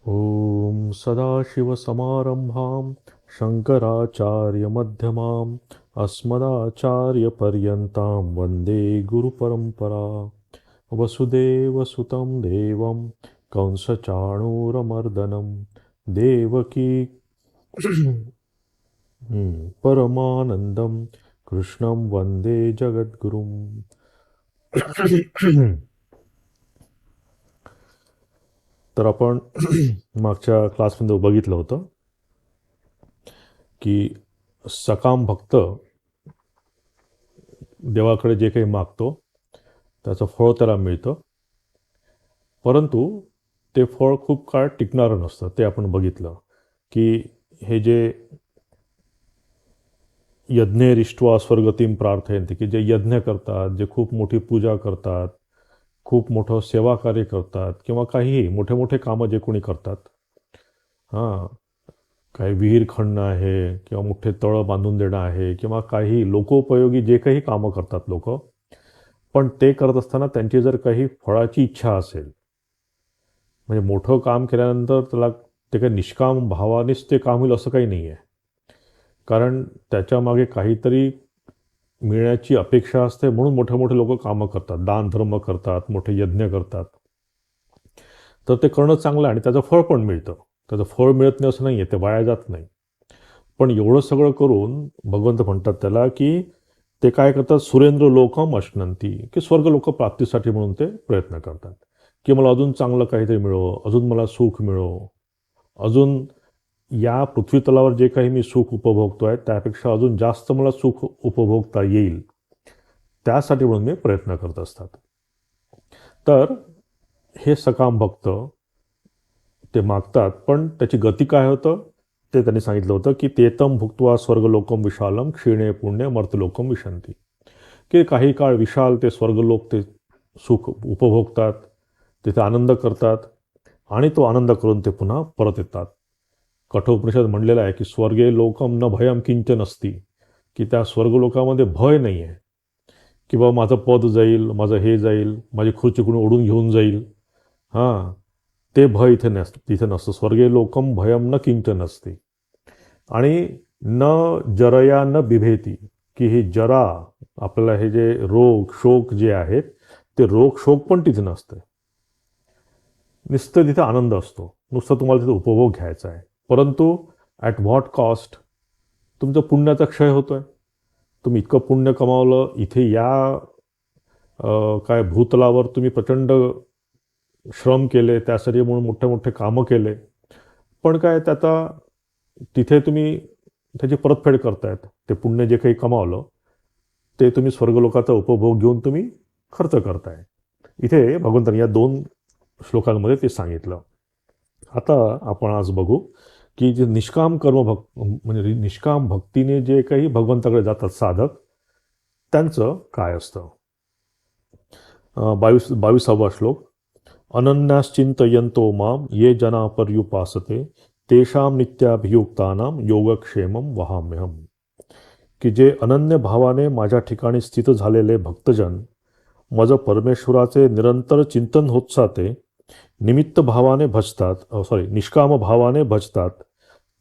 ॐ सदाशिवसमारम्भां शङ्कराचार्यमध्यमाम् अस्मदाचार्यपर्यन्तां वन्दे गुरुपरम्परा वसुदेवसुतं देवं कंसचाणूरमर्दनं देवकी परमानन्दं कृष्णं वन्दे जगद्गुरुम्. तर आपण मागच्या क्लासमध्ये बघितलं होतं की सकाम भक्त देवाकडे जे काही मागतो त्याचं फळ त्याला मिळतं, परंतु ते फळ खूप काळ टिकणारं नसतं. ते आपण बघितलं की हे जे यज्ञेरिष्ट्वा स्वर्गतीम प्रार्थयन्ते, की जे यज्ञ करतात, जे खूप मोठी पूजा करतात, खूप मोठं सेवा कार्य करतात किंवा काहीही मोठे मोठे कामं जे कोणी करतात, हां, काही विहीर खणणं आहे किंवा मोठे तळं बांधून देणं आहे किंवा काही लोकोपयोगी जे काही कामं करतात लोक, पण ते करत असताना त्यांची जर काही फळाची इच्छा असेल, म्हणजे मोठं काम केल्यानंतर त्याला ते काही निष्काम भावानेच ते काम होईल असं काही नाही आहे. कारण त्याच्यामागे काहीतरी मिळण्याची अपेक्षा असते, म्हणून मोठे मोठे लोक कामं करतात, दान धर्म करतात, मोठे यज्ञ करतात. तर ते करणं चांगलं आहे आणि त्याचं फळ पण मिळतं. त्याचं फळ मिळत नाही असं नाही आहे, ते वाया जात नाही. पण एवढं सगळं करून भगवंत म्हणतात त्याला की ते काय करतात, सुरेंद्र लोकम अश्नंती, की स्वर्ग लोक प्राप्तीसाठी म्हणून ते प्रयत्न करतात की मला अजून चांगलं काहीतरी मिळो, अजून मला सुख मिळो, अजून या पृथ्वीतलावर जे काही मी सुख उपभोगतोय त्यापेक्षा अजून जास्त मला सुख उपभोगता येईल, त्यासाठी म्हणून मी प्रयत्न करत असतात. तर हे सकाम भक्त ते मागतात, पण त्याची गती काय होतं ते त्यांनी सांगितलं होतं की तेतम भुक्त्वा स्वर्गलोकम विशालम क्षीणे पुण्य मर्तलोकम विशंती, की काही काळ विशाल ते स्वर्गलोक ते सुख उपभोगतात, तिथे आनंद करतात आणि तो आनंद करून ते पुन्हा परत येतात. कठोपनिषद म्हणलेलं आहे की स्वर्गे लोकम न भयम किंचन असती, की त्या स्वर्गलोकामध्ये भय नाही आहे की बाबा माझं पद जाईल, माझं हे जाईल, माझी खुर्ची कुणी ओढून घेऊन जाईल. हां, ते भय इथे नसतं, तिथे नसतं. स्वर्गे लोकम भयम न किंचन असते. आणि न जरया न बिभेती, की ही जरा आपल्याला हे जे रोग शोक जे आहेत ते रोग शोक पण तिथे नसतं. नुसतं तिथे आनंद असतो, नुसतं तुम्हाला तिथे उपभोग घ्यायचा आहे. परंतु ॲट व्हॉट कॉस्ट? तुमचं पुण्याचा क्षय होतोय. तुम्ही इतकं पुण्य कमावलं इथे या काय भूतलावर, तुम्ही प्रचंड श्रम केले त्यासाठी म्हणून मोठे मोठे कामं केले, पण काय त्याचा तिथे तुम्ही त्याची परतफेड करतायत. ते पुण्य जे काही कमावलं ते तुम्ही स्वर्गलोकाचा उपभोग घेऊन तुम्ही खर्च करताय. इथे भगवंतांनी या दोन श्लोकांमध्ये ते सांगितलं. आता आपण आज बघू की जे निष्काम कर्म भक्त, म्हणजे निष्काम भक्तीने जे काही भगवंताकडे जातात साधक, त्यांचं काय असतं. 22वा श्लोक. अनन्याश्चिंतयन्तो माम ये जना पर्युपासते तेषां नित्याभियुक्तानां योगक्षेमं वहाम्यहम, की जे अनन्य भावाने माझ्या ठिकाणी स्थित झालेले भक्तजन माझं परमेश्वराचे निरंतर चिंतन होत जाते, निमित्त भावाने भजतात, निष्काम भावाने भजतात,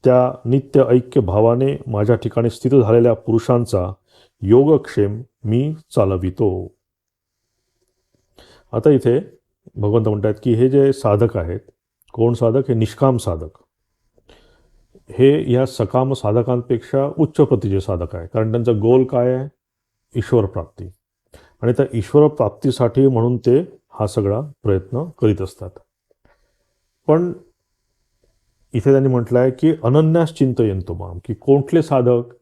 त्या नित्य ऐक्य भावाने माझ्या ठिकाणी स्थित झालेल्या पुरुषांचा योगक्षेम मी चालवितो. आता इथे भगवंत म्हणतात की हे जे साधक आहेत, कोण साधक? हे निष्काम साधक. हे या सकाम साधकांपेक्षा उच्च प्रतीचे साधक आहे, कारण त्यांचा गोल काय आहे? ईश्वर प्राप्ती. आणि त्या ईश्वर प्राप्तीसाठी म्हणून ते हा सगळा प्रयत्न करीत असतात. पण इथे त्यांनी म्हटलं आहे की अनन्यास चिंतयन्तो माम, की कोणते साधक?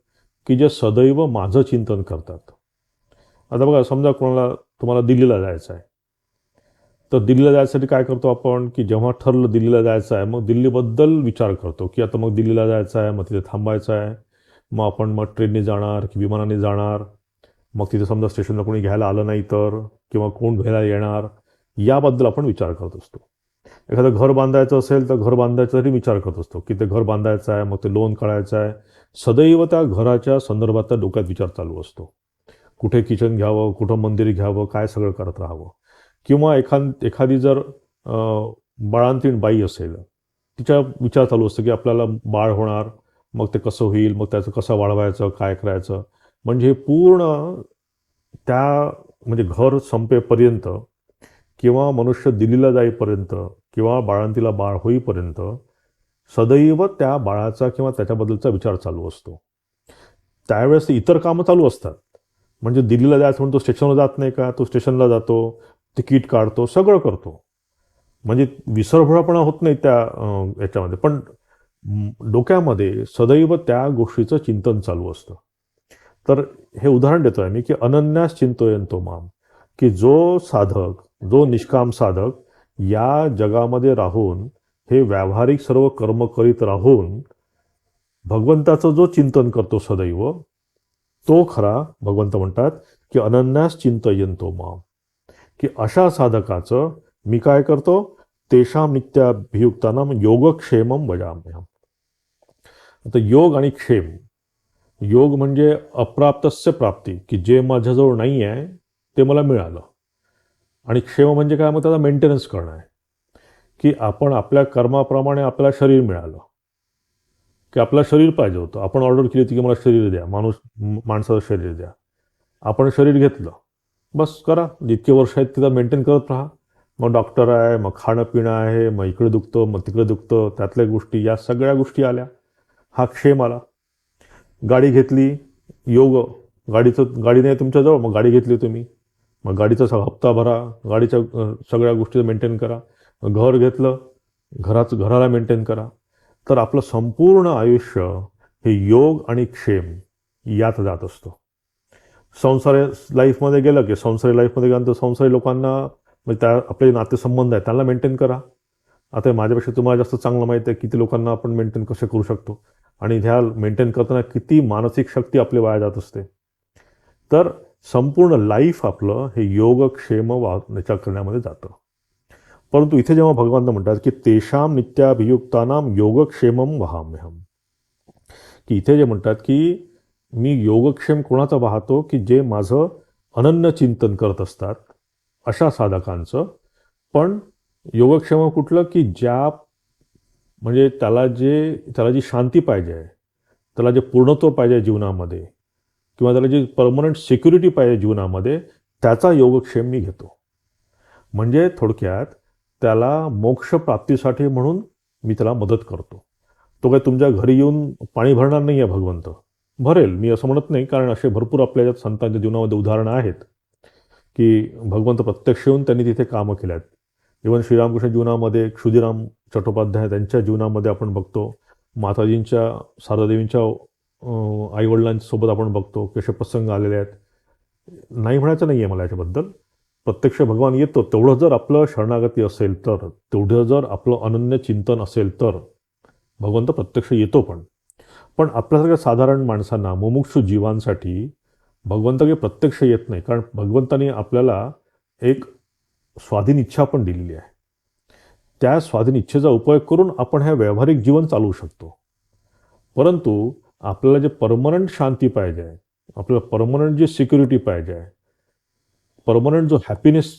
की जे सदैव माझं चिंतन करतात. आता बघा, समजा कोणाला तुम्हाला दिल्लीला जायचं आहे, तर दिल्लीला जायसाठी काय करतो आपण, की जेव्हा ठरलं दिल्लीला जायचं आहे मग दिल्लीबद्दल विचार करतो की आता मग दिल्लीला जायचं आहे, मग तिथे थांबायचं आहे, मग आपण मग ट्रेनने जाणार की विमानाने जाणार, मग तिथे समजा स्टेशनला कोणी घ्यायला आलं नाही तर, किंवा कोण घ्यायला येणार, याबद्दल आपण विचार करत असतो. एखादं घर बांधायचं असेल तर घर बांधायचाही विचार करत असतो की ते घर बांधायचं आहे, मग ते लोन काढायचं आहे. सदैव त्या घराच्या संदर्भात त्या डोक्यात विचार चालू असतो. कुठे किचन घ्यावं, कुठं मंदिर घ्यावं, काय सगळं करत राहावं. किंवा एखादी जर बाळंतीण बाई असेल, तिचा विचार चालू असतो की आपल्याला बाळ होणार, मग ते कसं होईल, मग त्याचं कसं वाढवायचं, काय करायचं. म्हणजे पूर्ण त्या म्हणजे घर संपेपर्यंत किंवा मनुष्य दिल्लीला जाईपर्यंत किंवा बाळंतीला बाळ होईपर्यंत सदैव त्या बाळाचा किंवा त्याच्याबद्दलचा विचार चालू असतो. त्यावेळेस इतर कामं चालू असतात. म्हणजे दिल्लीला जायचं म्हणून तो स्टेशनवर जात नाही का? तो स्टेशनला जातो, तिकीट काढतो, सगळं करतो. म्हणजे विसरभोळापणा होत नाही त्या याच्यामध्ये. पण डोक्यामध्ये सदैव त्या गोष्टीचं चिंतन चालू असतं. तर हे उदाहरण देतोय मी की अनन्यास चिंतयंतो माम, की जो साधक, जो निष्काम साधक या जगामध्ये राहून हे व्यावहारिक सर्व कर्म करीत राहून भगवंताचं जो चिंतन करतो सदैव, तो खरा भगवंत म्हणतात की अनन्यास चिंतयंतो माम, की अशा साधकाचं मी काय करतो, तेषां नित्याभियुक्तानां योगक्षेमं भजाम्यहम्. आता योग आणि क्षेम, योग म्हणजे अप्राप्तस्य प्राप्ती, की जे माझ्याजवळ नाही आहे ते मला मिळालं. आणि क्षेम म्हणजे काय, मग त्याचा मेंटेनन्स करणं आहे, की आपण आपल्या कर्माप्रमाणे आपल्याला शरीर मिळालं, की आपल्याला शरीर पाहिजे होतं. आपण ऑर्डर केली होती की मला शरीर द्या, माणसाचं शरीर द्या. आपण शरीर घेतलं, बस करा, जितके वर्ष आहेत तिथं मेंटेन करत राहा. मग डॉक्टर आहे, मग खाणं पिणं आहे, मग इकडे दुखतं, मग तिकडे दुखतं, त्यातल्या गोष्टी, या सगळ्या गोष्टी आल्या, हा क्षेम आला. गाडी घेतली, योग, गाडी नाही तुमच्याजवळ, मग गाडी घेतली तुम्ही, मग गाडीचा हप्ता भरा, गाडीच्या सगळ्या गोष्टी मेंटेन करा. घर घेतलं, घराला मेंटेन करा. तर आपलं संपूर्ण आयुष्य हे योग आणि क्षेम यात जात असतं. संसारी लाईफमध्ये गेलं की संसारी लाईफमध्ये गेल्यानंतर संसारी लोकांना म्हणजे त्या आपले नातेसंबंध आहेत त्यांना मेंटेन करा. आता माझ्यापेक्षा तुम्हाला जास्त चांगलं माहिती आहे किती लोकांना आपण मेंटेन कसे करू शकतो, आणि ह्या मेंटेन करताना किती मानसिक शक्ती आपली वाया जात असते. तर संपूर्ण लाईफ आपलं हे योगक्षेम याच्या करण्यामध्ये जातं. परंतु इथे जेव्हा भगवान म्हणतात की तेषां नित्याभियुक्तानां योगक्षेमं वहाम्यहम्, की इथे जे म्हणतात की मी योगक्षेम कोणाचं पाहतो, की जे माझं अनन्य चिंतन करत असतात अशा साधकांचं. पण योगक्षेम कुठलं, की ज्या म्हणजे त्याला जी शांती पाहिजे आहे, त्याला जे पूर्णत्व पाहिजे जीवनामध्ये, किंवा त्याला जी परमनंट सिक्युरिटी पाहिजे जीवनामध्ये, त्याचा योगक्षेम मी घेतो. म्हणजे थोडक्यात त्याला मोक्षप्राप्तीसाठी म्हणून मी त्याला मदत करतो. तो काय तुमच्या घरी येऊन पाणी भरणार नाही आहे भगवंत. भरेल, मी असं म्हणत नाही, कारण असे भरपूर आपल्या संतांच्या जीवनामध्ये उदाहरणं आहेत की भगवंत प्रत्यक्ष येऊन त्यांनी तिथे कामं केल्यात. इव्हन श्रीरामकृष्ण जीवनामध्ये क्षुदिराम चट्टोपाध्याय त्यांच्या जीवनामध्ये आपण बघतो, माताजींच्या, शारदादेवींच्या आईवडिलांसोबत आपण बघतो कसे प्रसंग आलेले आहेत. नाही म्हणायचं नाही आहे मला याच्याबद्दल. प्रत्यक्ष भगवान येतो, तेवढं जर आपलं शरणागती असेल तर, तेवढं जर आपलं अनन्य चिंतन असेल तर भगवंत प्रत्यक्ष येतो. पण आपल्यासारख्या साधारण माणसांना, मुमुक्षु जीवांसाठी भगवंत काही प्रत्यक्ष येत नाही, कारण भगवंताने आपल्याला एक स्वाधीन इच्छा पण दिलेली आहे. त्या स्वाधीन इच्छेचा उपयोग करून आपण हे व्यावहारिक जीवन चालवू शकतो. परंतु आपल्याला जे परमनंट शांती पाहिजे आहे, आपल्याला परमनंट जी सिक्युरिटी पाहिजे आहे, परमनंट जो हॅपीनेस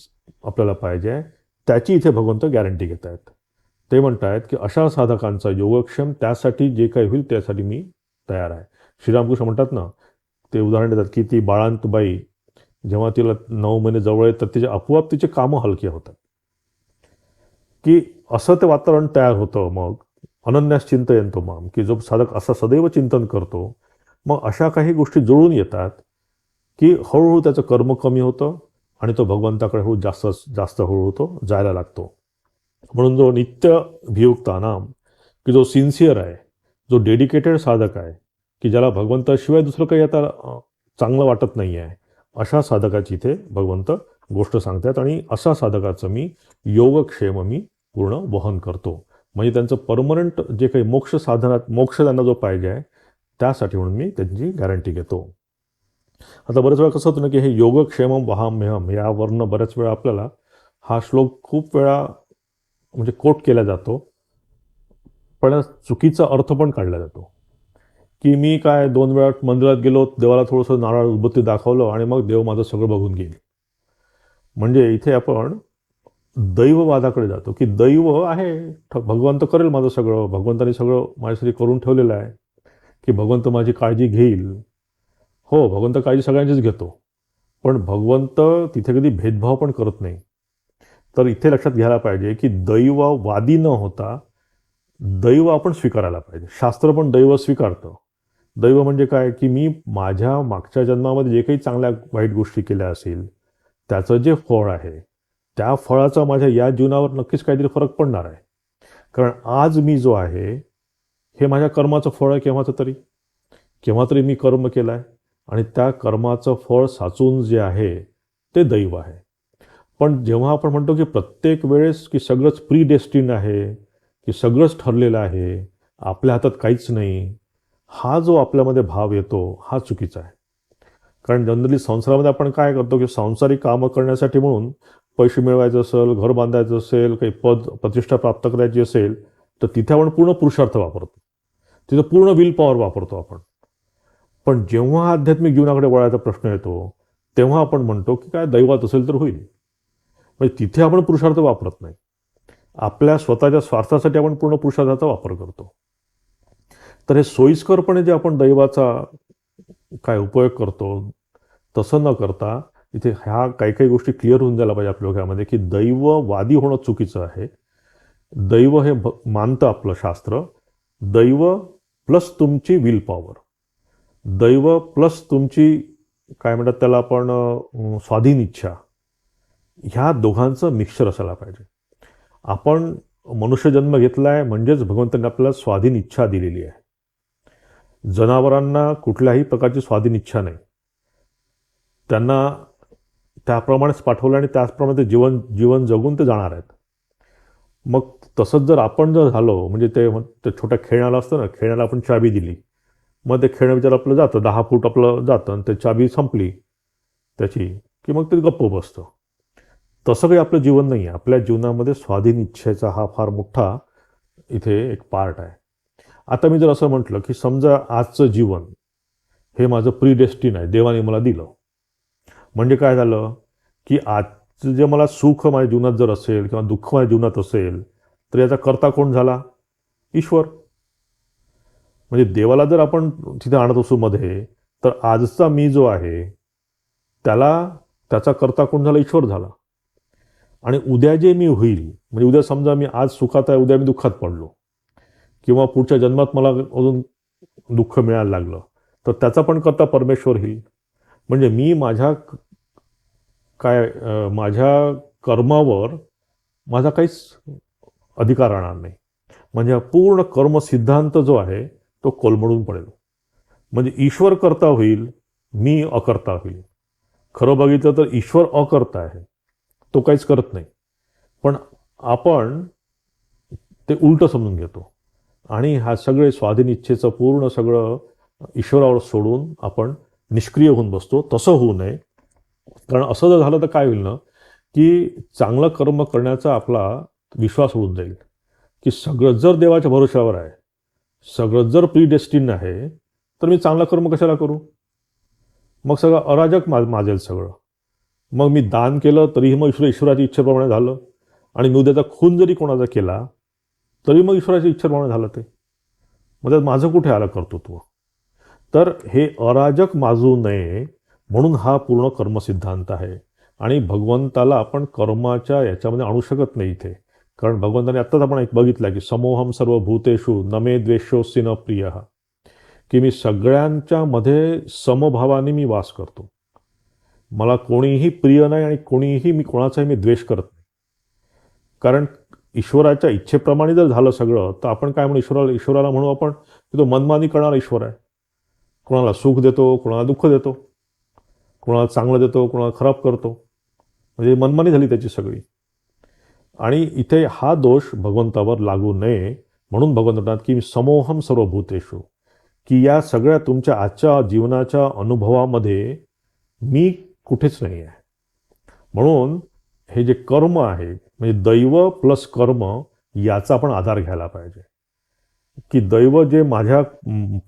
आपल्याला पाहिजे आहे, त्याची इथे भगवंत गॅरंटी घेत आहेत. ते म्हणत आहेत की अशा साधकांचा योगक्षेम, त्यासाठी जे काही होईल त्यासाठी मी तयार आहे. श्रीरामकृष्ण म्हणतात ना, ते उदाहरण देतात की ती बाळांत बाई जेव्हा तिला 9 महिने जवळ येतात, तिचे आपोआप तिचे कामं हलकी होतात, की असं ते वातावरण तयार होतं. मग अनन्यास चिंतयंतो माम, की जो साधक असं सदैव चिंतन करतो, मग अशा काही गोष्टी जुळून येतात की हळूहळू त्याचं कर्म कमी होतं आणि तो भगवंताकडे हळू जास्त जास्त हळूहळू तो जायला लागतो. म्हणून जो नित्य भियुक्तानाम, की जो सिन्सिअर आहे, जो डेडिकेटेड साधक आहे, की ज्याला भगवंताशिवाय दुसरं काही आता चांगलं वाटत नाही आहे, अशा साधकाची इथे भगवंत गोष्ट सांगतात. आणि अशा साधकाचं मी योगक्षेम मी पूर्ण वहन करतो. म्हणजे त्यांचं परमनंट जे काही मोक्ष साधनात, मोक्ष त्यांना जो पाहिजे आहे, त्यासाठी म्हणून मी त्यांची गॅरंटी घेतो. आता बरेच वेळा कसं होतं ना, की हे योगक्षेमम वहाम्यहम यावरनं बऱ्याच वेळा आपल्याला हा श्लोक खूप वेळा म्हणजे कोट केला जातो, पण चुकीचा अर्थ पण काढला जातो. की मी काय 2 वेळा मंदिरात गेलो, देवाला थोडंसं नारळ उदबत्ती दाखवलं आणि मग देव माझं सगळं बघून घेईल. म्हणजे इथे आपण दैववादाकडे जातो, की दैव आहे, भगवंत करेल माझं सगळं, भगवंताने सगळं माझ्यासाठी करून ठेवलेलं आहे, की भगवंत माझी काळजी घेईल. हो, भगवंत काळजी सगळ्यांचीच घेतो. पण भगवंत तिथे कधी भेदभाव पण करत नाही. तर इथे लक्षात घ्यायला पाहिजे, की दैववादी न होता दैव आपण स्वीकारायला पाहिजे. शास्त्र पण दैव स्वीकारतं. दैव म्हणजे काय, की मी माझ्या मागच्या जन्मामध्ये जे काही चांगल्या वाईट गोष्टी केल्या असेल, त्याचं जे फळ आहे, त्या फळाचा माझ्या या जीवनावर नक्कीच काहीतरी फरक पडणार आहे. कारण आज मी जो आहे, हे माझ्या कर्माचं फळ आहे केव्हाचं तरी. केव्हा तरी मी कर्म केलं आहे आणि त्या कर्माचं फळ साचून जे आहे, ते दैव आहे. पण जेव्हा आपण म्हणतो, की प्रत्येक वेळेस की सगळंच प्री डेस्टिन आहे, की सगळंच ठरलेलं आहे, आपल्या हातात काहीच नाही, हा जो आपल्यामध्ये भाव येतो, हा चुकीचा आहे. कारण जनरली संसारामध्ये आपण काय करतो, की सांसारिक कामं करण्यासाठी म्हणून पैसे मिळवायचे असेल, घर बांधायचं असेल, काही पद प्रतिष्ठा प्राप्त करायची असेल, तर तिथे आपण पूर्ण पुरुषार्थ वापरतो. तिथं पूर्ण विल पॉवर वापरतो आपण. पण जेव्हा आध्यात्मिक जीवनाकडे वळायचा प्रश्न येतो, तेव्हा आपण म्हणतो, की काय दैवात असेल तर होईल. म्हणजे तिथे आपण पुरुषार्थ वापरत नाही. आपल्या स्वतःच्या स्वार्थासाठी आपण पूर्ण पुरुषार्थाचा वापर करतो. तर हे सोयीस्करपणे जे आपण दैवाचा काय उपयोग करतो, तसं न करता इथे ह्या काही काही गोष्टी क्लिअर होऊन जायला पाहिजे आपल्या डोक्यामध्ये, की दैववादी होणं चुकीचं आहे. दैव हे मानतं आपलं शास्त्र. दैव प्लस तुमची विल पॉवर. दैव प्लस तुमची काय म्हणतात त्याला आपण स्वाधीन इच्छा. ह्या दोघांचं मिक्सचर असायला पाहिजे. आपण मनुष्यजन्म घेतला आहे म्हणजेच भगवंतांनी आपल्याला स्वाधीन इच्छा दिलेली आहे. जनावरांना कुठल्याही प्रकारची स्वाधीन इच्छा नाही. त्यांना त्याप्रमाणेच पाठवलं आणि त्याचप्रमाणे ते जीवन जगून ते जाणार आहेत. मग तसंच जर आपण जर झालो, म्हणजे ते छोट्या खेळण्याला असतं ना, खेळण्याला आपण चाबी दिली, मग ते खेळणं विचार आपलं जातं, 10 फूट आपलं जातं आणि ते चाबी संपली त्याची, की मग ते गप्प बसतं. तसं काही आपलं जीवन नाही आहे. आपल्या जीवनामध्ये स्वाधीन इच्छेचा हा फार मोठा इथे एक पार्ट आहे. आता मी जर असं म्हटलं, की समजा आजचं जीवन हे माझं प्री डेस्टिन आहे, देवाने मला दिलं. म्हणजे काय झालं, की आजचं जे मला सुख माझ्या जीवनात जर असेल किंवा दुःख माझ्या जीवनात असेल, तर याचा कर्ता कोण झाला? ईश्वर. म्हणजे देवाला जर आपण तिथे आणत असू मध्ये, तर आजचा मी जो आहे, त्याचा कर्ता कोण झाला? ईश्वर झाला. आणि उद्या जे मी होईल, म्हणजे उद्या समजा मी आज सुखात आहे, उद्या मी दुःखात पडलो, किंवा पुढच्या जन्मात मला अजून दुःख मिळायला लागलं, तर त्याचा पण कर्ता परमेश्वर होईल. म्हणजे मी माझ्या कर्मावर माझा काहीच अधिकार राहणार नाही. म्हणजे हा पूर्ण कर्म सिद्धांत जो आहे तो कोलमडून पडेल. म्हणजे ईश्वर कर्ता होईल, मी अकर्ता होईल. खरं बघितलं तर ईश्वर अकर्ता आहे, तो काहीच करत नाही. पण आपण ते उलटं समजून घेतो आणि हा सगळे स्वाधीन इच्छेचं पूर्ण सगळं ईश्वरावर सोडून आपण निष्क्रिय होऊन बसतो. तसं होऊ नये. कारण असं जर झालं तर काय होईल ना, की चांगलं कर्म करण्याचा आपला विश्वास होऊन जाईल, की सगळं जर देवाच्या भरोश्यावर आहे, सगळं जर प्री डेस्टिन आहे, तर मी चांगलं कर्म कशाला करू? मग सगळं अराजक माजेल सगळं. मग मी दान केलं तरीही मग ईश्वराची इच्छेप्रमाणे झालं, आणि मी उद्याचा खून जरी कोणाचा केला तरी मग ईश्वराच्या इच्छेप्रमाणे झालं ते. मग त्यात माझं कुठे आलं कर्तृत्व? तर हे अराजक माजू नये म्हणून हा पूर्ण कर्मसिद्धांत आहे. आणि भगवंताला आपण कर्माच्या याच्यामध्ये आणू शकत नाही इथे. कारण भगवंताने आत्ताच आपण एक बघितलं की समोहम सर्व भूतेषु न मे द्वेषोऽस्ति न प्रियः, की मी सगळ्यांच्या मध्ये समभावाने मी वास करतो. मला कोणीही प्रिय नाही आणि कोणीही कोणाचाही मी द्वेष करत नाही. कारण ईश्वराच्या इच्छेप्रमाणे जर झालं सगळं, तर आपण काय म्हणू ईश्वराला म्हणू आपण, की तो मनमानी करणारा ईश्वर आहे. कोणाला सुख देतो, कोणाला दुःख देतो, कोणाला चांगलं देतो, कोणाला खराब करतो. म्हणजे मनमानी झाली त्याची सगळी. आणि इथे हा दोष भगवंतावर लागू नये म्हणून भगवंत म्हणतात की समोहम सर्व भूतेषु, की या सगळ्या तुमच्या आजच्या जीवनाच्या अनुभवामध्ये मी कुठेच नाही आहे. म्हणून हे जे कर्म आहे, म्हणजे दैव प्लस कर्म, याचा आपण आधार घ्यायला पाहिजे. की दैव जे माझ्या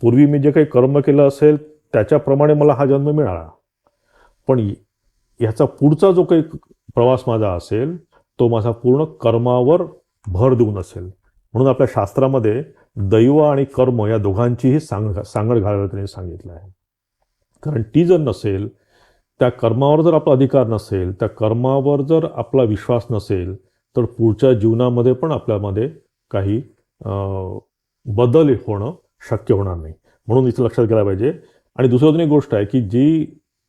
पूर्वी मी जे काही कर्म केलं असेल त्याच्याप्रमाणे मला हा जन्म मिळाला, पण ह्याचा पुढचा जो काही प्रवास माझा असेल तो माझा पूर्ण कर्मावर भर देऊन असेल. म्हणून आपल्या शास्त्रामध्ये दैव आणि कर्म या दोघांचीही सांगड घालायला त्यांनी सांगितलं आहे. कारण ती जर नसेल, त्या कर्मावर जर आपला अधिकार नसेल, त्या कर्मावर जर आपला विश्वास नसेल, तर पुढच्या जीवनामध्ये पण आपल्यामध्ये काही बदल होणं शक्य होणार नाही. म्हणून इथं लक्षात घ्यायला पाहिजे. आणि दुसरी अजून एक गोष्ट आहे की जी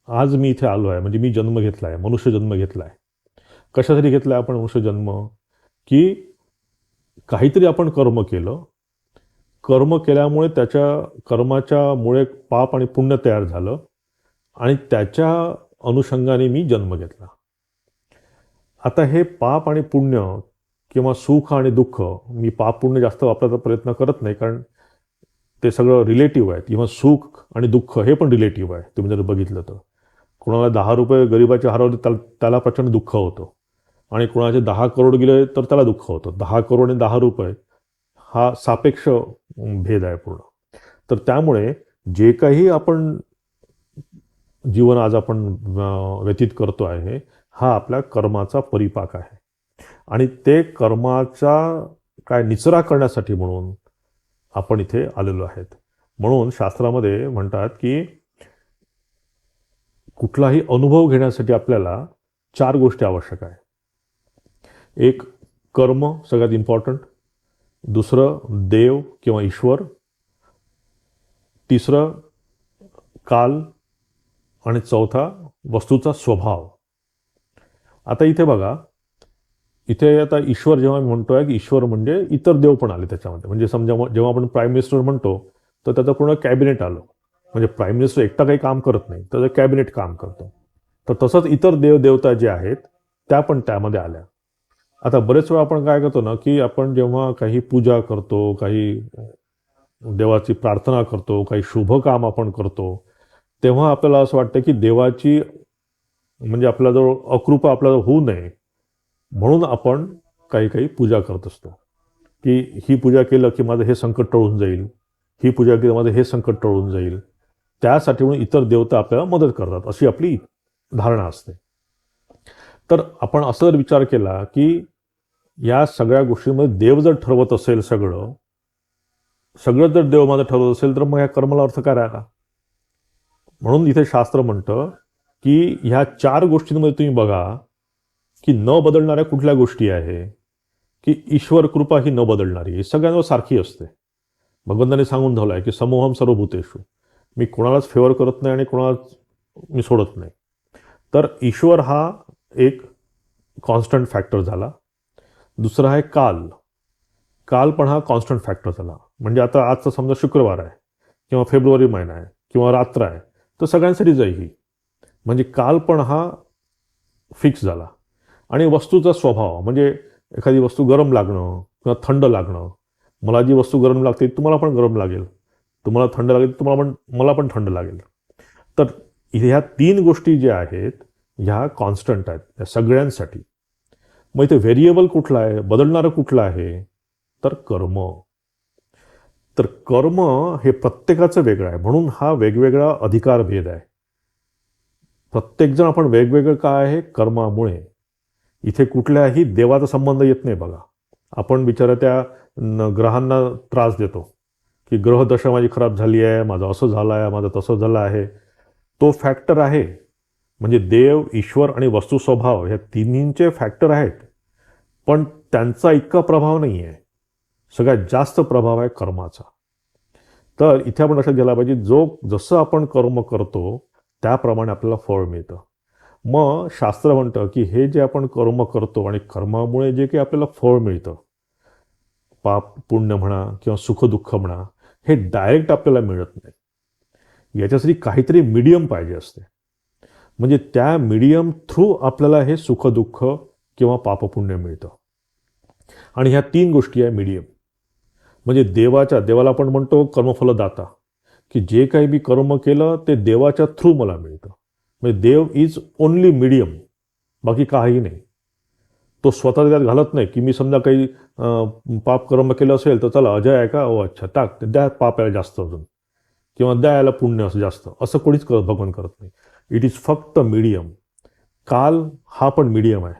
आज मी इथे आलो आहे, म्हणजे मी जन्म घेतला आहे, मनुष्य जन्म घेतला आहे. कशासाठी घेतला आहे आपण मनुष्य जन्म? की काहीतरी आपण कर्म केलं, कर्म केल्यामुळे त्याच्या कर्माच्यामुळे पाप आणि पुण्य तयार झालं आणि त्याच्या अनुषंगाने मी जन्म घेतला. आता हे पाप आणि पुण्य किंवा सुख आणि दुःख, मी पाप पुण्य जास्त वापरायचा प्रयत्न करत नाही, कारण ते सगळं रिलेटिव्ह आहे. किंवा सुख आणि दुःख हे पण रिलेटिव्ह आहे. तुम्ही जर बघितलं तर कोणाला 10 रुपये गरिबाचे हरवले त्याला प्रचंड दुःख होतं, आणि कोणाचे 10 करोड गेले तर त्याला दुःख होतं. 10 करोड आणि 10 रुपये हा सापेक्ष भेद आहे पूर्ण. तर त्यामुळे जे काही आपण जीवन आज आपण व्यतीत करतो आहे, हा आपल्या कर्माचा परिपाक आहे. आणि ते कर्माचा काय निचरा करण्यासाठी म्हणून आपण इथे आलेलो आहेत. म्हणून शास्त्रामध्ये म्हणतात की कुठलाही अनुभव घेण्यासाठी आपल्याला 4 गोष्टी आवश्यक आहे. एक, कर्म सगळ्यात इम्पॉर्टंट. दुसरं, देव किंवा ईश्वर. तिसरं, काल. आणि चौथा, वस्तूचा स्वभाव. आता इथे बघा, इथे आता ईश्वर जेव्हा मी म्हणतोय की ईश्वर म्हणजे इतर देव पण आले त्याच्यामध्ये. म्हणजे समजा जेव्हा आपण प्राईम मिनिस्टर म्हणतो तर त्याचं पूर्ण कॅबिनेट आलं. म्हणजे प्राईम मिनिस्टर एकटा काही काम करत नाही, त्याचं कॅबिनेट काम करतं. तर तसंच इतर देवदेवता जे आहेत त्या पण त्यामध्ये आल्या. आता बरेच वेळा आपण काय करतो ना, की आपण जेव्हा काही पूजा करतो, काही देवाची प्रार्थना करतो, काही शुभ काम आपण करतो, तेव्हा आपल्याला असं वाटतं की देवाची म्हणजे आपल्याजवळ अकृपा आपल्याला होऊ नये म्हणून आपण काही काही पूजा करत असतो. की ही पूजा केलं की माझं हे संकट टळून जाईल, ही पूजा केली माझं हे संकट टळून जाईल. त्यासाठी म्हणून इतर देवता आपल्याला मदत करतात, अशी आपली धारणा असते. तर आपण असं जर विचार केला की या सगळ्या गोष्टींमध्ये देव जर ठरवत असेल, सगळं जर देव माझं ठरवत असेल, तर मग या कर्माला अर्थ काय राहिला? म्हणून इथे शास्त्र म्हणतं की ह्या 4 गोष्टींमध्ये तुम्ही बघा की न बदलणाऱ्या कुठल्या गोष्टी आहे, की ईश्वर कृपा ही न बदलणारी, सगळ्यांवर सारखी असते. भगवंताने सांगून ठेवलं आहे की समोहम सर्वभूतेषु, मी कोणालाच फेवर करत नाही आणि कोणालाच मी सोडत नाही. तर ईश्वर हा एक कॉन्स्टंट फॅक्टर झाला. दुसरा आहे काल पण हा कॉन्स्टंट फॅक्टर झाला. म्हणजे आता आजचा समजा शुक्रवार आहे किंवा फेब्रुवारी महिना आहे किंवा रात्र आहे, तर सगळ्यांसाठी जाईल ही. म्हणजे काल पण हा फिक्स झाला. आणि वस्तूचा स्वभाव, म्हणजे एखादी वस्तू गरम लागणं किंवा थंड लागणं. मला जी वस्तू गरम लागते तुम्हाला पण गरम लागेल, तुम्हाला थंड लागेल मला पण थंड लागेल. तर ह्या 3 गोष्टी ज्या आहेत ह्या कॉन्स्टंट आहेत त्या सगळ्यांसाठी. मग इथे व्हेरिएबल कुठला आहे, बदलणारं कुठलं आहे? तर कर्म. तर कर्म हे प्रत्येकाचं वेगळं आहे. म्हणून हा वेगवेगळा अधिकार भेद आहे. प्रत्येकजण आपण वेगवेगळं काय आहे? कर्मामुळे. इथे कुठल्याही देवाचा संबंध येत नाही बघा. आपण बिचारा त्या ग्रहांना त्रास देतो की ग्रहदशा माझी खराब झाली आहे, माझं असं झालं आहे, माझं तसं झालं आहे. तो फॅक्टर आहे. म्हणजे देव, ईश्वर आणि वस्तू स्वभाव ह्या तिन्हींचे फॅक्टर आहेत, पण त्यांचा इतका प्रभाव नाही आहे. सगळ्यात जास्त प्रभाव आहे कर्माचा. तर इथे आपण लक्षात घ्यायला पाहिजे, जसं आपण कर्म करतो त्याप्रमाणे आपल्याला फळ मिळतं. मग शास्त्र म्हणतं की हे जे आपण कर्म करतो आणि कर्मामुळे जे काही आपल्याला फळ मिळतं, पाप पुण्य म्हणा किंवा सुखदुःख म्हणा, हे डायरेक्ट आपल्याला मिळत नाही. याच्यासाठी काहीतरी मीडियम पाहिजे असते. म्हणजे त्या मीडियम थ्रू आपल्याला हे सुखदुःख किंवा पापपुण्य मिळतं. आणि ह्या 3 गोष्टी आहे मीडियम. म्हणजे देवाला आपण म्हणतो कर्मफलदाता, की जे काही मी कर्म केलं ते देवाच्या थ्रू मला मिळतं. म्हणजे देव इज ओनली मीडियम, बाकी काही नाही. तो स्वतः त्यात घालत नाही की मी समजा काही पाप कर्म केलं असेल तर चला अजय आहे का, ओ अच्छा टाक द्या पाप यायला जास्त अजून, किंवा द्या याला पुण्य असं जास्त, असं कोणीच भगवान करत नाही. इट इज फक्त मीडियम. काल हा पण मीडियम आहे.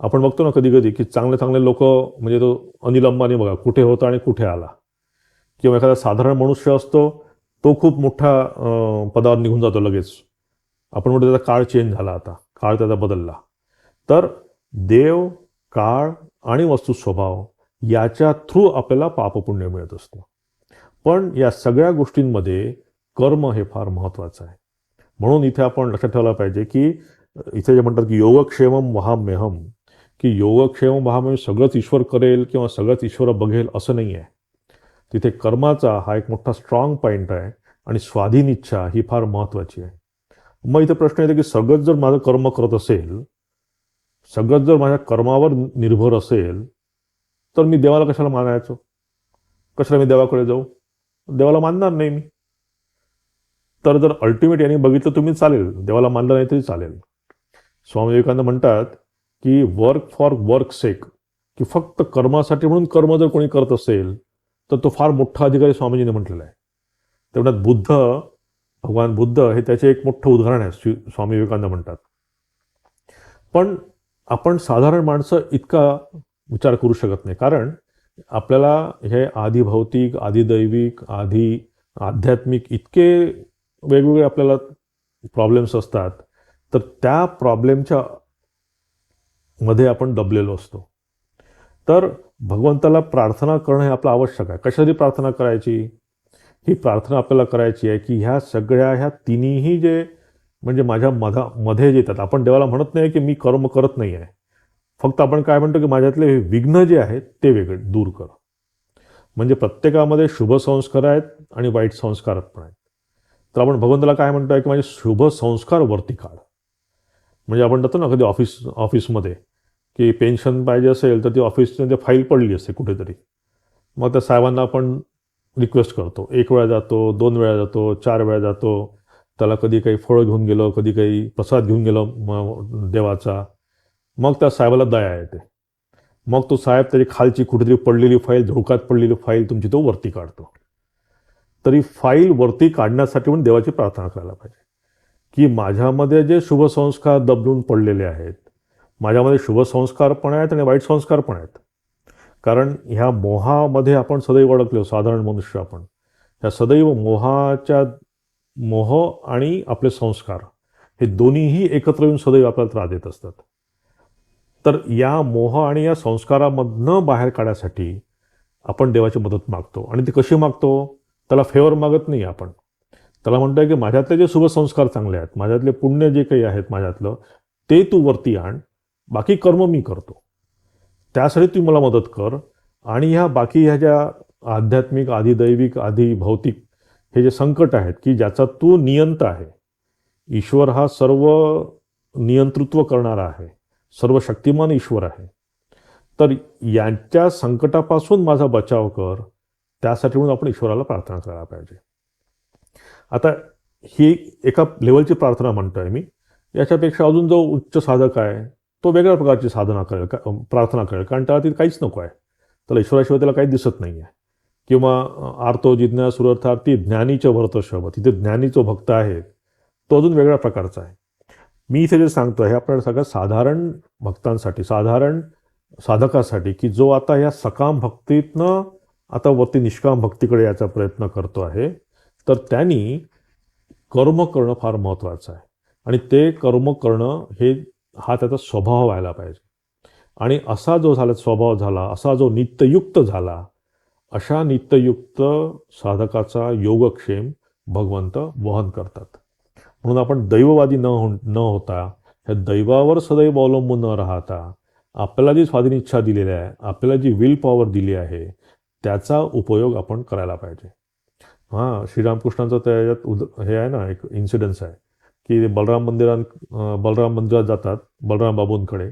आपण बघतो ना कधी कधी की चांगले चांगले लोक, म्हणजे तो अनिल अंबानी बघा कुठे होता आणि कुठे आला, किंवा एखादा साधारण मनुष्य असतो तो खूप मोठ्या पदावर निघून जातो लगेच. आपण म्हणतो त्याचा काळ चेंज झाला, आता काळ त्याचा बदलला. तर देव, काळ आणि वस्तू स्वभाव याच्या थ्रू आपल्याला पापपुण्य मिळत असतं. पण या सगळ्या गोष्टींमध्ये कर्म हे फार महत्त्वाचं आहे. म्हणून इथे आपण लक्षात ठेवलं पाहिजे की इथे जे म्हणतात की योगक्षेमम वहाम्यहम, की योगक्षेमम वहाम्यहम सगळंच ईश्वर करेल किंवा सगळंच ईश्वर बघेल असं नाही आहे. तिथे कर्माचा हा एक मोठा स्ट्रॉंग पॉईंट आहे आणि स्वाधीन इच्छा ही फार महत्त्वाची आहे. मग इथे प्रश्न येतो की सगळंच जर माझं कर्म करत असेल, सगळंच जर माझ्या कर्मावर निर्भर असेल, तर मी देवाला कशाला मानायचो? कशाला मी देवाकडे जाऊ? देवाला मानणार नाही मी. तर जर अल्टिमेट यांनी बघितलं तुम्ही चालेल, देवाला मानलं नाही तरी चालेल. स्वामी विवेकानंद म्हणतात की वर्क फॉर वर्क सेक, की फक्त कर्मासाठी म्हणून कर्म जर कोणी करत असेल तर तो फार मोठा अधिकारी स्वामीजीने म्हटलेला आहे. तेवढ्यात बुद्ध, भगवान बुद्ध हे त्याचे एक मोठं उदाहरण आहे, स्वामी विवेकानंद म्हणतात. पण आपण साधारण माणसं इतका विचार करू शकत नाही, कारण आपल्याला हे आधी भौतिक, आधी दैविक, आधी आध्यात्मिक इतके वेगवेगळे आपल्याला प्रॉब्लेम्स असतात. तर त्या प्रॉब्लेमच्या मध्ये आपण दबलेलो असतो. तर भगवंताला प्रार्थना करणं हे आपलं आवश्यक आहे. कशासाठी प्रार्थना करायची? ही प्रार्थना आपल्याला करायची आहे की ह्या तिन्ही जे म्हणजे माझ्या मध्ये जे येतात, आपण देवाला म्हणत नाही की मी कर्म करत नाही आहे. फक्त आपण काय म्हणतो की माझ्यातले विघ्न जे आहेत ते वेगळे दूर कर. म्हणजे प्रत्येकामध्ये शुभ संस्कार आहेत आणि वाईट संस्कार पण आहेत. तर आपण भगवंताला काय म्हणतोय की माझे शुभ संस्कार वरती काढ. म्हणजे आपण जातो ना कधी ऑफिसमध्ये की पेन्शन पाहिजे असेल तर ती ऑफिसमध्ये फाईल पडली असते कुठेतरी. मग त्या साहेबांना आपण रिक्वेस्ट करतो. 1 वेळा जातो, 2 वेळा जातो, 4 वेळा जातो. त्याला कधी काही फळं घेऊन गेलो, कधी काही प्रसाद घेऊन गेलो देवाचा. मग त्या साहेबाला दया येते. मग तो साहेब त्याची खालची कुठेतरी पडलेली फाईल, धुळकात पडलेली फाईल तुमची तो वरती काढतो. तरी फाईल वरती काढण्यासाठी पण देवाची प्रार्थना करायला पाहिजे की माझ्यामध्ये जे शुभ संस्कार दबून पडलेले आहेत, माझ्यामध्ये शुभ संस्कार पण आहेत आणि वाईट संस्कार पण आहेत. कारण ह्या मोहामध्ये आपण सदैव अडकलो, साधारण मनुष्य आपण. ह्या सदैव मोह आणि आपले संस्कार हे दोन्हीही एकत्र येऊन सदैव आपल्याला त्रास देत असतात. तर या मोह आणि या संस्कारामधनं बाहेर काढण्यासाठी आपण देवाची मदत मागतो. आणि ती कशी मागतो? त्याला फेवर मागत नाही आपण. त्याला म्हणतोय की माझ्यातले जे शुभ संस्कार चांगले आहेत, माझ्यातले पुण्य जे काही आहेत माझ्यातलं, ते तू वरती आण. बाकी कर्म मी करतो, त्यासाठी तू मला मदत कर. आणि ह्या ज्या आध्यात्मिक, आधी दैविक, आधी भौतिक हे जे संकट आहेत की ज्याचा तू नियंता आहे, ईश्वर हा सर्व नियंतृत्व करणारा आहे, सर्व शक्तिमान ईश्वर आहे. तर यांच्या संकटापासून माझा बचाव कर, त्यासाठी म्हणून आपण ईश्वराला प्रार्थना करायला पाहिजे. आता ही एका लेवलची प्रार्थना म्हणतोय मी. याच्यापेक्षा अजून जो उच्च साधक आहे तो वेगळ्या प्रकारची साधना करेल, प्रार्थना करेल, कारण त्याला तिथे काहीच नको आहे. त्याला ईश्वराशिवाय त्याला काही दिसत नाही आहे. किंवा आर्तो जिज्ञासुरर्थार्थी ज्ञानीच्या भरतशभ, तिथे ज्ञानी जो भक्त आहे तो अजून वेगळ्या प्रकारचा आहे. मी इथे जे सांगतो हे आपल्याला सगळ्या साधारण भक्तांसाठी, साधारण साधकासाठी, की जो आता या सकाम भक्तीतनं आता वरती निष्काम भक्तीकडे याचा प्रयत्न करतो आहे. तर त्यांनी कर्म करणं फार महत्त्वाचं आहे. आणि ते कर्म करणं हा त्याचा स्वभाव व्हायला पाहिजे. आणि असा जो स्वभाव झाला, असा जो नित्ययुक्त झाला, अशा नित्ययुक्त साधकाचा योगक्षेम भगवंत वहन करतात. म्हणून आपण दैववादी न होता, ह्या दैवावर सदैव अवलंबून न राहता, आपल्याला जी स्वाधीन इच्छा दिलेली आहे, आपल्याला जी विल पॉवर दिली आहे, त्याचा उपयोग आपण करायला पाहिजे. श्रीरामकृष्णांचं त्याच्यात हे आहे ना, एक इन्सिडन्स आहे की बलराम मंदिरात जातात बलराम बाबूंकडे.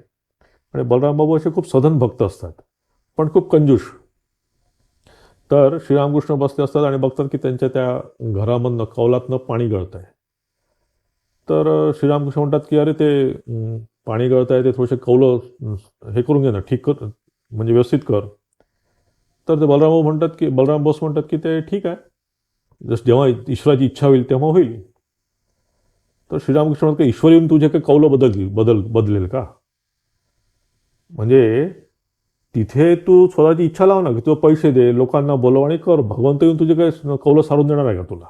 आणि बलराम बाबू असे खूप सधन भक्त असतात, पण खूप कंजूष. तर श्रीरामकृष्ण बसले असतात आणि बघतात की त्यांच्या त्या घरामधनं कौलातनं पाणी गळत आहे. तर श्रीरामकृष्ण म्हणतात की अरे ते पाणी गळत आहे, ते थोडेसे कौलं हे करून घे ना, ठीक कर, म्हणजे व्यवस्थित कर. तर ते बलराम बोस म्हणतात की ते ठीक आहे, जसं जेव्हा ईश्वराची इच्छा होईल तेव्हा होईल. तर श्रीरामकृष्ण म्हणतात की ईश्वर येऊन तुझे काही कौलं बदलेल का? म्हणजे तिथे तू स्वतःची इच्छा लाव ना, की तू पैसे दे, लोकांना बोलव आणि कर. भगवंत येऊन तुझे काही कौलं सारून देणार आहे का तुला?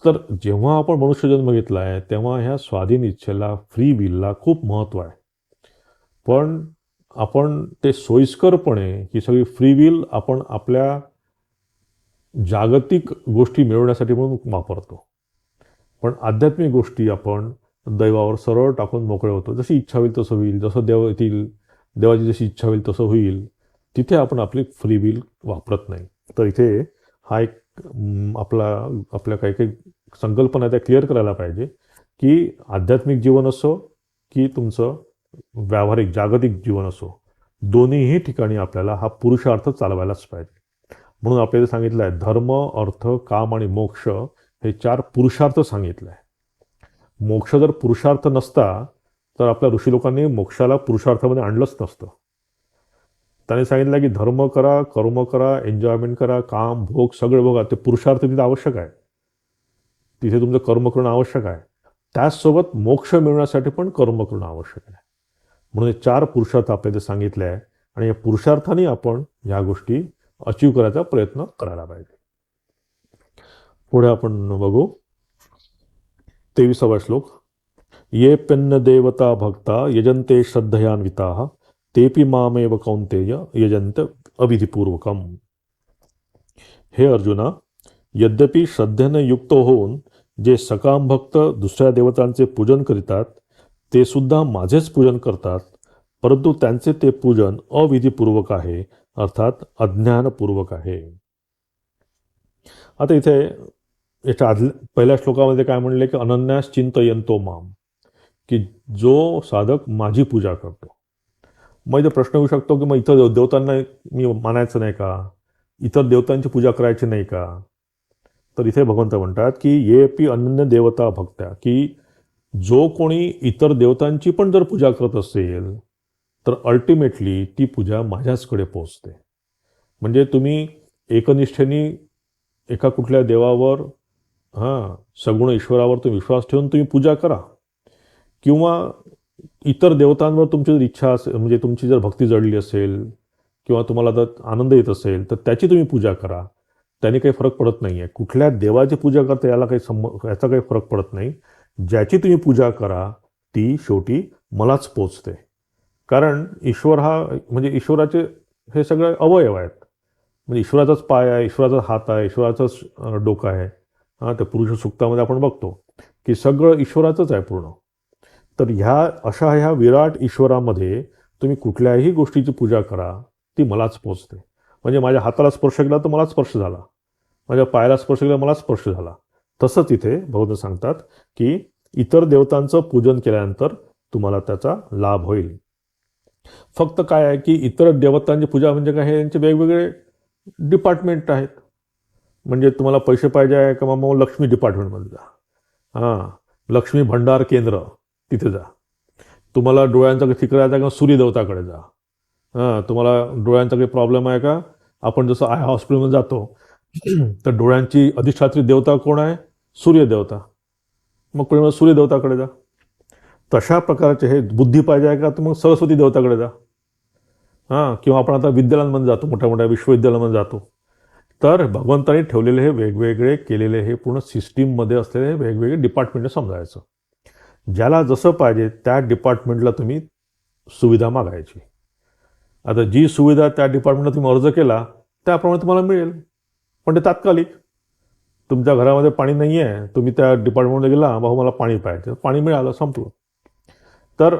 तर जेव्हा आपण मनुष्यजन्म घेतला आहे, तेव्हा ह्या स्वाधीन इच्छेला, फ्री विलला खूप महत्त्व आहे. पण आपण ते सोयीस्करपणे ही सगळी फ्री विल आपण आपल्या जागतिक गोष्टी मिळवण्यासाठी म्हणून वापरतो. पण आध्यात्मिक गोष्टी आपण दैवावर सरळ टाकून मोकळे होतो. जशी इच्छा होईल तसं होईल, जसं देव येतील, देवाची जशी इच्छा होईल तसं होईल. तिथे आपण आपली फ्री विल वापरत नाही. तर इथे हा एक आपल्या काही काही संकल्पना त्या क्लिअर करायला पाहिजे, की आध्यात्मिक जीवन असो की तुमचं व्यावहारिक जागतिक जीवन असो, दोन्हीही ठिकाणी आपल्याला हा पुरुषार्थ चालवायलाच पाहिजे. म्हणून आपल्याला सांगितलं आहे, धर्म, अर्थ, काम आणि मोक्ष हे 4 पुरुषार्थ सांगितले आहे. मोक्ष जर पुरुषार्थ नसता, तर आपल्या ऋषी लोकांनी मोक्षाला पुरुषार्थामध्ये आणलंच नसतं. त्यांनी सांगितलं की धर्म करा, कर्म करा, एन्जॉयमेंट करा, काम, भोग सगळं बघा. ते पुरुषार्थ तिथे आवश्यक आहे. तिथे तुमचं कर्म करणं आवश्यक आहे. त्याचसोबत मोक्ष मिळवण्यासाठी पण कर्म करणं आवश्यक आहे. म्हणून हे 4 पुरुषार्थ आपल्याला सांगितले आहे आणि या पुरुषार्थाने आपण ह्या गोष्टी अचीव करायचा प्रयत्न करायला पाहिजे. पुढे आपण बघू 23वा श्लोक. ये पेन्न देवता भक्ता यजन्ते श्रद्धयान्विताः तेपि मामेव कौन्तेय यजन्त अविधिपूर्वकम. हे अर्जुना, यद्यपि श्रद्धेने युक्त होऊन जे सकाम भक्त दुसऱ्या देवतांचे पूजन करीतात ते सुद्धा माझेच पूजन करतात, परंतु त्यांचे ते पूजन अविधिपूर्वक आहे, अर्थात अज्ञानपूर्वक आहे. आता इथे याच्या पहिल्या श्लोकामध्ये काय म्हणले की अनन्यास चिंतयन्तो माम, की जो साधक माझी पूजा करतो. मग इथे प्रश्न येऊ शकतो की मग इतर देवतांना मी मानायचं नाही का, इतर देवतांची पूजा करायची नाही का? तर इथे भगवंत म्हणतात की ये पी अनन्य देवता भक्त्या, की जो कोणी इतर देवतांची पण जर पूजा करत असेल तर अल्टिमेटली ती पूजा माझ्याचकडे पोहोचते. म्हणजे तुम्ही एकनिष्ठेने एका कुठल्या देवावर, सगुण ईश्वरावर तुम्ही विश्वास ठेवून तुम्ही पूजा करा, किंवा इतर देवतांवर तुमची जर इच्छा असेल, म्हणजे तुमची जर भक्ती जडली असेल किंवा तुम्हाला जर आनंद येत असेल तर त्याची तुम्ही पूजा करा. त्याने काही फरक पडत नाही आहे. कुठल्या देवाची पूजा करता याचा काही फरक पडत नाही. ज्याची तुम्ही पूजा करा ती शेवटी मलाच पोचते. कारण ईश्वर हा, म्हणजे ईश्वराचे हे सगळे अवयव आहेत. म्हणजे ईश्वराचाच पाय आहे, ईश्वराचा हात आहे, ईश्वराचाच डोकं आहे. त्या पुरुष सुक्तामध्ये आपण बघतो की सगळं ईश्वराचंच आहे पूर्ण. तर ह्या विराट ईश्वरामध्ये तुम्ही कुठल्याही गोष्टीची पूजा करा ती मलाच पोचते. म्हणजे माझ्या हाताला स्पर्श केला तर मला स्पर्श झाला, माझ्या पायाला स्पर्श केला मला स्पर्श झाला. तसंच इथे भगवंत सांगतात की इतर देवतांचं पूजन केल्यानंतर तुम्हाला त्याचा लाभ होईल. फक्त काय आहे की इतर देवतांची पूजा म्हणजे काय, हे यांचे वेगवेगळे डिपार्टमेंट आहेत. म्हणजे तुम्हाला पैसे पाहिजे आहे का, मग लक्ष्मी डिपार्टमेंटमध्ये जा, लक्ष्मी भंडार केंद्र तिथे जा. तुम्हाला डोळ्यांचा काही ठीक राहायचा का, सूर्यदेवताकडे जा. तुम्हाला डोळ्यांचा काही प्रॉब्लेम आहे का, आपण जसं आय हॉस्पिटलमध्ये जातो तर डोळ्यांची अधिष्ठात्री देवता कोण आहे, सूर्यदेवता. मग कोणी सूर्यदेवताकडे जा. तशा प्रकारचे हे बुद्धी पाहिजे आहे का, तर मग सरस्वती देवताकडे जा. किंवा आपण आता विद्यालयांमध्ये जातो, मोठ्या मोठ्या विश्वविद्यालयामध्ये जातो. तर भगवंतांनी ठेवलेले हे वेगवेगळे केलेले हे पूर्ण सिस्टीममध्ये असलेले वेगवेगळे डिपार्टमेंट समजायचं. ज्याला जसं पाहिजे त्या डिपार्टमेंटला तुम्ही सुविधा मागायची. आता जी सुविधा त्या डिपार्टमेंटला तुम्ही अर्ज केला त्याप्रमाणे तुम्हाला मिळेल, पण ते तात्कालिक. तुमच्या घरामध्ये पाणी नाही आहे, तुम्ही त्या डिपार्टमेंटमध्ये गेला, भाऊ मला पाणी पाहिजे, पाणी मिळालं, संपलं. तर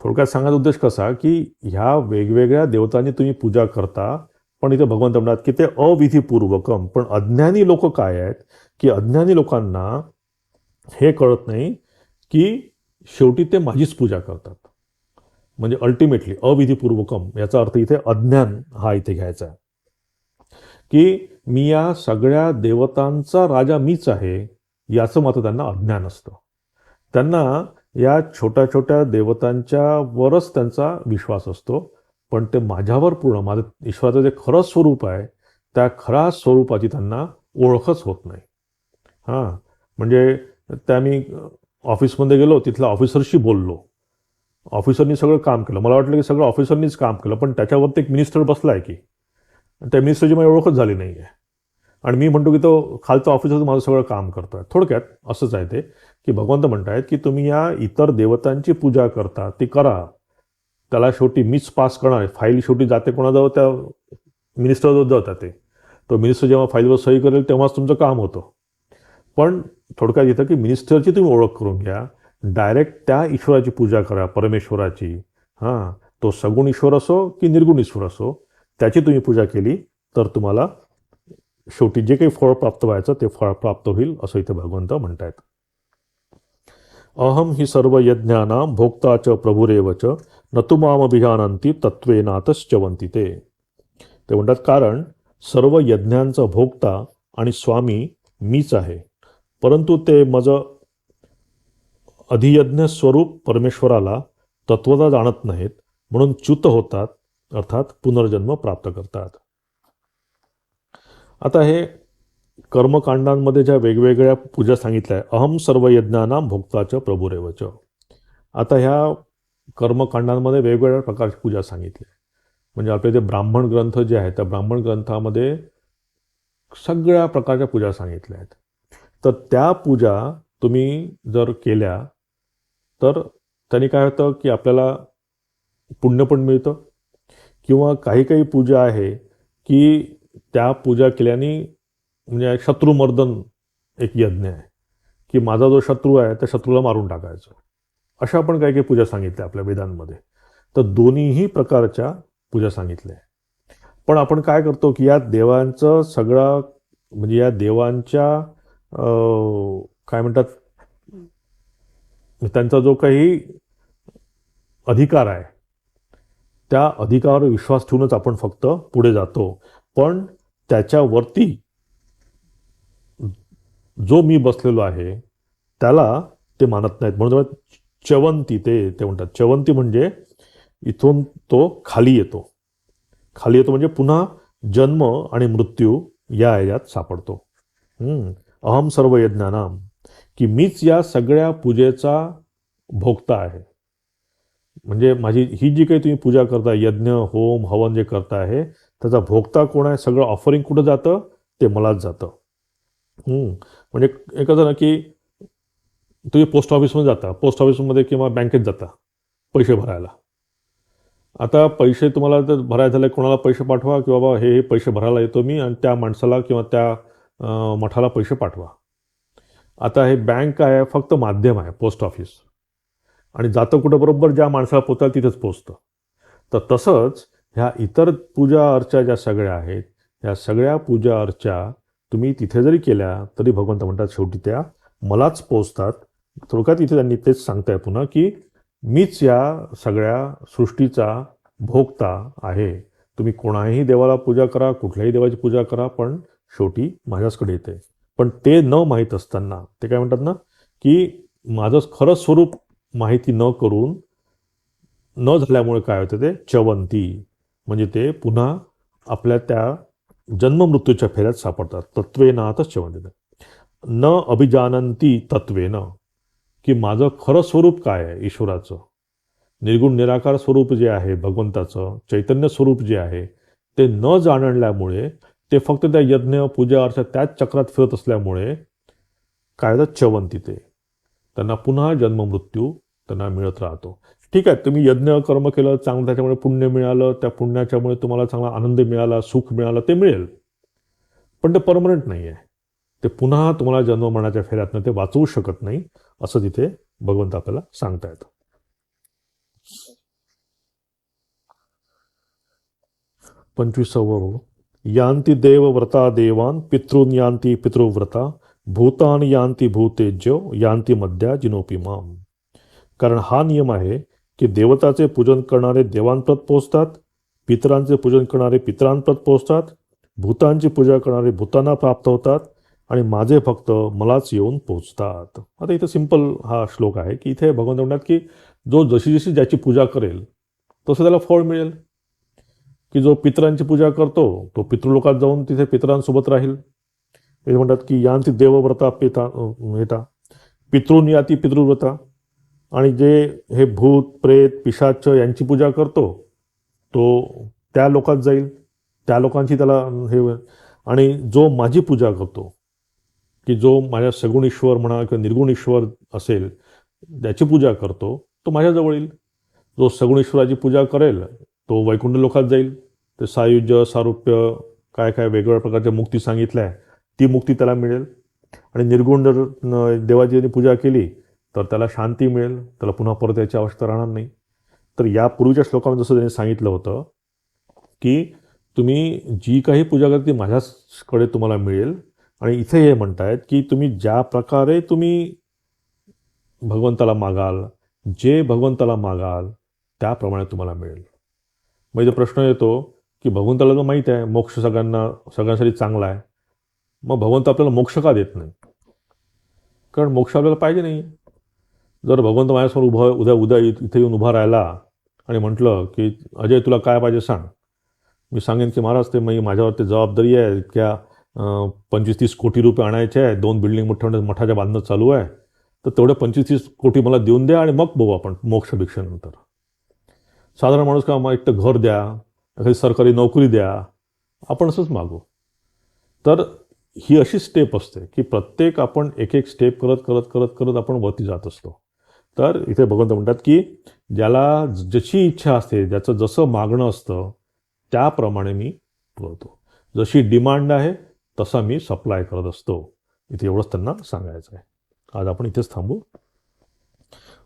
थोडक्यात सांगायचा उद्देश कसा की ह्या वेगवेगळ्या देवतांची तुम्ही पूजा करता, पण इथे भगवंत म्हणतात की ते अविधिपूर्वकम. पण अज्ञानी लोक काय आहेत की अज्ञानी लोकांना हे कळत नाही की शेवटी ते माझीच पूजा करतात. म्हणजे अल्टिमेटली अविधिपूर्वकम याचा अर्थ इथे अज्ञान हा इथे घ्यायचा आहे, की मी या सगळ्या देवतांचा राजा मीच आहे याचं मात्र त्यांना अज्ञान असतं. त्यांना या छोट्या छोट्या देवतांच्या वरच त्यांचा विश्वास असतो, पण ते माझ्यावर पूर्ण, माझं ईश्वराचं जे खरं स्वरूप आहे त्या खऱ्या स्वरूपाची त्यांना ओळखच होत नाही. म्हणजे त्या मी ऑफिसमध्ये गेलो, तिथल्या ऑफिसरशी बोललो, ऑफिसरनी सगळं काम केलं. मला वाटलं की सगळं ऑफिसरनीच काम केलं, पण त्याच्यावरती एक मिनिस्टर बसला आहे की, त्या मिनिस्टरची माझी ओळखच झाली नाही आहे. आणि मी म्हणतो की तो खालचा ऑफिसर माझं सगळं काम करतोय. थोडक्यात असंच आहे ते, की भगवंत म्हणतायत की तुम्ही या इतर देवतांची पूजा करता ती करा. त्याला शेवटी मीच पास करणार आहे. फाईल शेवटी जाते कोणाजवळ, त्या मिनिस्टरजवळ जातात ते. तो मिनिस्टर जेव्हा फाईलवर सही करेल तेव्हाच तुमचं काम होतं. पण थोडक्यात इथं की मिनिस्टरची तुम्ही ओळख करून घ्या. डायरेक्ट त्या ईश्वराची पूजा करा, परमेश्वराची. हां, तो सगुण ईश्वर असो की निर्गुण ईश्वर असो, त्याची तुम्ही पूजा केली तर तुम्हाला शेवटी जे काही फळ प्राप्त व्हायचं ते फळ प्राप्त होईल, असं इथे भगवंत म्हणतायत. अहम ही सर्व यज्ञानां भोक्ता च प्रभुरेव च न तु मामभिजानन्ति तत्त्वेनातश्चवन्ति ते. ते म्हणतात कारण सर्व यज्ञांचा भोक्ता आणि स्वामी मीच आहे, परंतु ते माझं अधियज्ञ स्वरूप परमेश्वराला तत्वता जाणत नाहीत, म्हणून च्युत होतात, अर्थात पुनर्जन्म प्राप्त करतात. आता हे कर्मकांडांमध्ये ज्या वेगवेगळ्या पूजा सांगितल्या आहे, अहम सर्व यज्ञानां भोक्ताच प्रभुरेवच. आता ह्या कर्मकांडांमध्ये वेगवेगळ्या प्रकारची पूजा सांगितली आहे. म्हणजे आपले जे ब्राह्मण ग्रंथ जे आहेत त्या ब्राह्मण ग्रंथामध्ये सगळ्या प्रकारच्या पूजा सांगितल्या आहेत. तर त्या पूजा तुम्ही जर केल्या तर त्यांनी काय होतं की आपल्याला पुण्य पण मिळतं, किंवा काही काही पूजा आहे की त्या पूजा केल्याने म्हणजे शत्रुमर्दन एक यज्ञ आहे की माझा जो शत्रू आहे त्या शत्रूला मारून टाकायचं. अशा पण काही काही पूजा सांगितल्या आपल्या वेदांमध्ये. तर दोन्हीही प्रकारच्या पूजा सांगितल्या. पण आपण काय करतो की या देवांचं सगळं म्हणजे या देवांच्या काय म्हणतात, त्यांचा जो काही अधिकार आहे त्या अधिकारावर विश्वास ठेवूनच आपण फक्त पुढे जातो. पण त्याच्यावरती जो मी बसलेलो आहे त्याला ते मानत नाहीत. म्हणून चवंती ते म्हणतात. चवंती म्हणजे इथून तो खाली येतो. खाली येतो म्हणजे पुन्हा जन्म आणि मृत्यू या ह्याच्यात सापडतो. अहम सर्व यज्ञानाम, की मीच या सगळ्या पूजेचा भोक्ता आहे. म्हणजे माझी ही जी काही तुम्ही पूजा करता, यज्ञ होम हवन जे करता आहे त्याचा भोक्ता कोण आहे, सगळं ऑफरिंग कुठं जातं, ते मलाच जातं. म्हणजे एक असं ना की तुम्ही पोस्ट ऑफिसमध्ये जाता, पोस्ट ऑफिसमध्ये किंवा बँकेत जाता पैसे भरायला. आता पैसे तुम्हाला जर भरायचे झाले, कोणाला पैसे पाठवा की बाबा हे पैसे भरायला येतो मी आणि त्या माणसाला किंवा त्या मठाला पैसे पाठवा. आता हे बँक काय आहे, फक्त माध्यम आहे, पोस्ट ऑफिस. आणि जातं कुठं, बरोबर ज्या माणसाला पोचाल तिथेच पोचतं. तर तसंच ह्या इतर पूजा अर्चा ज्या सगळ्या आहेत, ह्या सगळ्या पूजा अर्चा तुम्ही तिथे जरी केल्या तरी भगवंत म्हणतात शेवटी त्या मलाच पोचतात. थोडक्यात इथे त्यांनी तेच सांगताय पुन्हा की मीच या सगळ्या सृष्टीचा भोक्ता आहे. तुम्ही कोणाही देवाला पूजा करा, कुठल्याही देवाची पूजा करा, पण शेवटी माझ्याचकडे येते. पण ते न माहीत असताना ते काय म्हणतात ना की माझं खरं स्वरूप माहिती न करून न झाल्यामुळे काय होतं, ते चवंती म्हणजे ते पुन्हा आपल्या त्या जन्ममृत्यूच्या फेऱ्यात सापडतात. तत्वेनातच चवंती, न अभिजानंती तत्वेन, की माझं खरं स्वरूप काय आहे ईश्वराचं, निर्गुण निराकार स्वरूप जे आहे भगवंताचं, चैतन्य स्वरूप जे आहे ते न जाणल्यामुळे ते फक्त त्या यज्ञ पूजा अर्चा त्याच चक्रात फिरत असल्यामुळे काय होतं, चवंती ते त्यांना पुन्हा जन्ममृत्यू त्यांना मिळत राहतो. ठीक आहे, तुम्ही यज्ञ कर्म केलं चांगलं, त्याच्यामुळे पुण्य मिळालं, त्या पुण्याच्यामुळे तुम्हाला चांगला आनंद मिळाला, सुख मिळालं, ते मिळेल, पण ते परमनंट नाही आहे. ते पुन्हा तुम्हाला जन्म मरणाच्या फेऱ्यातनं ते वाचवू शकत नाही, असं तिथे भगवंत आपल्याला सांगतायत. 25वा यांती देवव्रता देवान पितॄन यांती पितृव्रता भूतान यांती भूतेज्य यांती मध्या जिनोपी माम. कारण हा नियम आहे की देवताचे पूजन करणारे देवांप्रत पोचतात, पितरांचे पूजन करणारे पितरांप्रत पोचतात, भूतांची पूजा करणारे भूतांना प्राप्त होतात आणि माझे भक्त मलाच येऊन पोचतात. आता इथं सिंपल हा श्लोक आहे की इथे भगवंत म्हणतात की जो जशी जशी ज्याची पूजा करेल तसं त्याला फळ मिळेल. की जो पितरांची पूजा करतो तो पितृलोकात जाऊन तिथे पितरांसोबत राहील. ते म्हणतात की यांती देवव्रता पिता येता पितृन याती पितृव्रता, आणि जे हे भूत प्रेत पिशाच यांची पूजा करतो तो त्या लोकात जाईल, त्या लोकांची त्याला हे होईल. आणि जो माझी पूजा करतो, की जो माझ्या सगुण ईश्वर म्हणा किंवा निर्गुण ईश्वर असेल त्याची पूजा करतो तो माझ्याजवळ येईल. जो सगुण ईश्वराची पूजा करेल तो वैकुंठ लोकात जाईल. ते सायुज्य सारूप्य काय काय वेगवेगळ्या प्रकारच्या मुक्ती सांगितल्या आहे ती मुक्ती त्याला मिळेल. आणि निर्गुण जर देवाची जरी पूजा केली तर त्याला शांती मिळेल, त्याला पुन्हा परत याची आवश्यकता राहणार नाही. तर या पूर्वीच्या श्लोकामध्ये जसं त्यांनी सांगितलं होतं की तुम्ही जी काही पूजा करता ती माझ्याचकडे तुम्हाला मिळेल. आणि इथे हे म्हणतायत की तुम्ही ज्या प्रकारे तुम्ही भगवंताला मागाल, जे भगवंताला मागाल त्याप्रमाणे तुम्हाला मिळेल. मग इथे प्रश्न येतो की भगवंताला तर माहीत आहे मोक्ष सगळ्यांसाठी चांगला आहे, मग भगवंत आपल्याला मोक्ष का देत नाही? कारण मोक्ष आपल्याला पाहिजे नाही. जर भगवंत माझ्यासमोर उद्या उद्या इथे येऊन उभा राहिला आणि म्हटलं की अजय तुला काय पाहिजे सांग, मी सांगेन की महाराज ते माझ्यावर ते जबाबदारी आहे, इतक्या 25-30 कोटी रुपये आणायचे आहे, 2 बिल्डिंग मोठ्या मठाच्या बांधणं चालू आहे, तर तेवढे 25-30 कोटी मला देऊन द्या आणि मग बघू आपण मोक्ष भिक्षेनंतर. साधारण माणूस का मग एक तर घर द्या, एखादी सरकारी नोकरी द्या, आपण असंच मागू. तर ही अशी स्टेप असते की प्रत्येक आपण एक एक स्टेप करत करत करत करत आपण वरती जात असतो. तर इथे भगवंत म्हणतात की ज्याला जशी इच्छा असते, ज्याचं जसं मागणं असतं त्याप्रमाणे मी करतो. जशी डिमांड आहे तसा मी सप्लाय करत असतो. इथे एवढंच त्यांना सांगायचं आहे. आज आपण इथेच थांबू.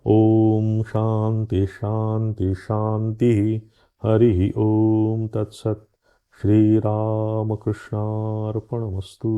ओम शांती शांती शांती. हरि ओम तत्सत. श्रीरामकृष्णार्पणमस्तु.